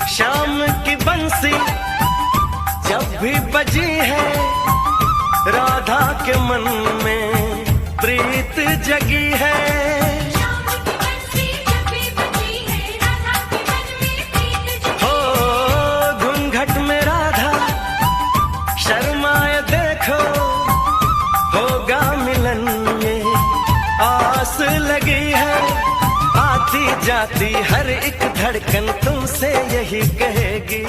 शाम की बंसी जब भी बजी है, राधा के मन में प्रीत जगी है। हो घूंघट में राधा शर्माए देखो, होगा मिलन में आस लगी है। आती जाती हर एक धड़कन तुमसे यही कहेगी।